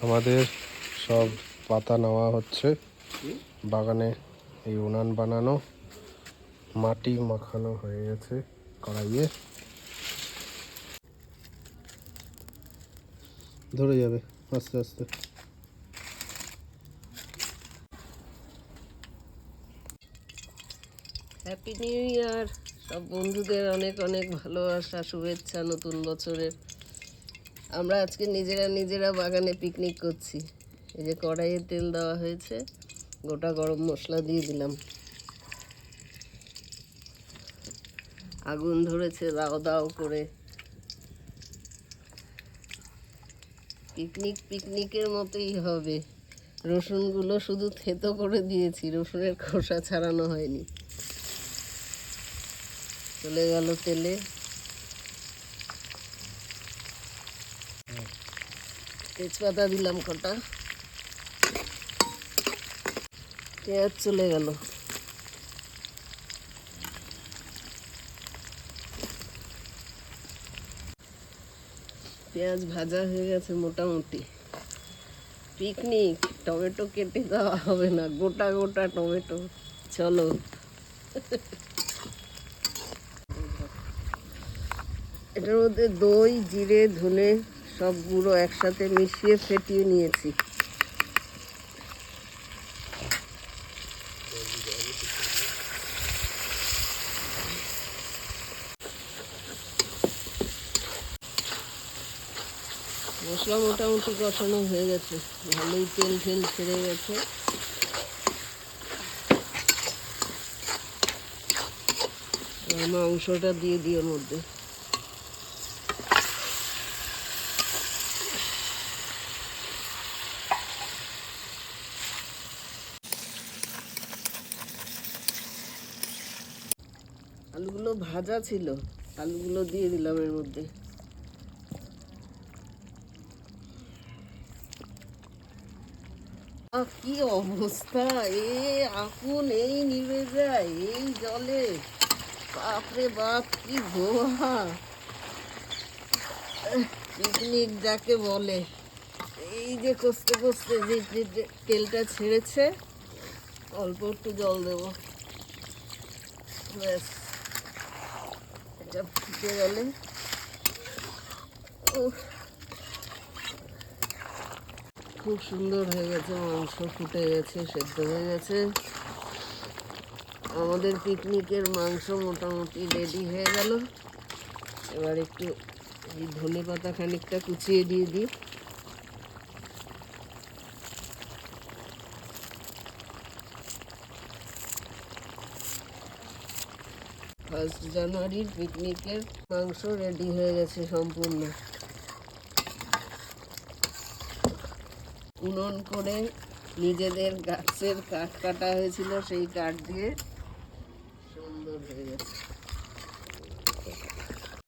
আমাদের সব পাতা নেওয়া হচ্ছে বাগানে। এই উনান বানানো, মাটি মাখানো হয়ে গেছে কড়াইয়ে। ধরে যাবে আস্তে আস্তে। Happy new year! সব বন্ধুদের অনেক অনেক ভালোবাসা, শুভেচ্ছা নতুন বছরের। আমরা আজকে নিজেরা বাগানে পিকনিক করছি। এই যে কড়াইয়ে তেল দেওয়া হয়েছে, গোটা গরম মশলা দিয়ে দিলাম, আগুন ধরেছে দাও দাও করে। পিকনিকের মতোই হবে। রসুনগুলো শুধু থেতো করে দিয়েছি, রসুনের খোসা ছাড়ানো হয়নি। চলে গেল তেলে, তেজপাতা দিলাম কটা, পেঁয়াজ চলে গেল, পেঁয়াজ ভাজা হয়ে গেছে মোটামুটি। পিকনিক, টমেটো কেটে দেওয়া হবে না, গোটা গোটা টমেটো। চলো, এটার মধ্যে দই, জিরে, ধনে সব গুঁড়ো একসাথে মিশিয়ে ফেটিয়ে নিয়েছি। মশলা মোটামুটি কষানো হয়ে গেছে, ভালোই তেল ছেড়ে গেছে। মাংসটা দিয়ে দিই ওর মধ্যে। আলুগুলো ভাজা ছিল, আলুগুলো দিয়ে দিলাম এর মধ্যে। কি অবস্থা! আগুন এই নিভে যায় এই জলে! বাপরে বাপ, কি ধোঁয়া! পিকনিক যাকে বলে। এই যে কষতে কষতে যে তেলটা ছেড়েছে, অল্প একটু জল দেবো, ব্যাস। এটা ফুটে গেলে খুব সুন্দর হয়ে গেছে, মাংস ফুটে গেছে, সেদ্ধ হয়ে গেছে। আমাদের পিকনিকের মাংস মোটামুটি রেডি হয়ে গেল। এবার একটু এই ধনে পাতা খানিকটা কুচিয়ে দিয়ে দিই। ফার্স্ট জানুয়ারির পিকনিকের মাংস রেডি হয়ে গেছে সম্পূর্ণ। উনুন করে নিজেদের গাছের কাঠ কাটা হয়েছিল, সেই কাঠ দিয়ে সুন্দর হয়ে গেছে।